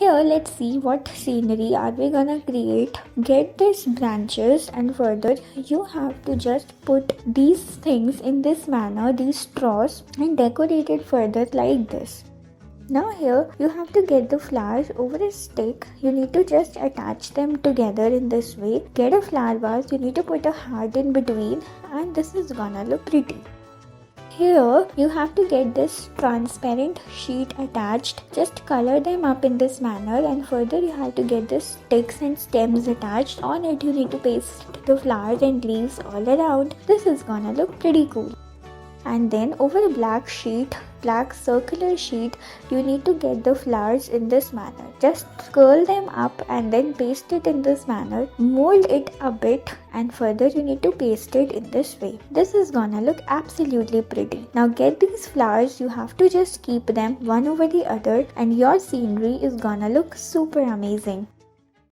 Here, let's see what scenery are we gonna create. Get these branches, and further you have to just put these things in this manner, these straws, and decorate it further like this. Now here you have to get the flowers over a stick. You need to just attach them together in this way. Get a flower vase, you need to put a heart in between, and this is gonna look pretty. Here you have to get this transparent sheet attached. Just color them up in this manner, and further you have to get the sticks and stems attached. On it you need to paste the flowers and leaves all around. This is gonna look pretty cool. And then over a black circular sheet, you need to get the flowers in this manner. Just curl them up and then paste it in this manner. Mold it a bit, and further you need to paste it in this way. This is gonna look absolutely pretty. Now get these flowers, you have to just keep them one over the other, and your scenery is gonna look super amazing.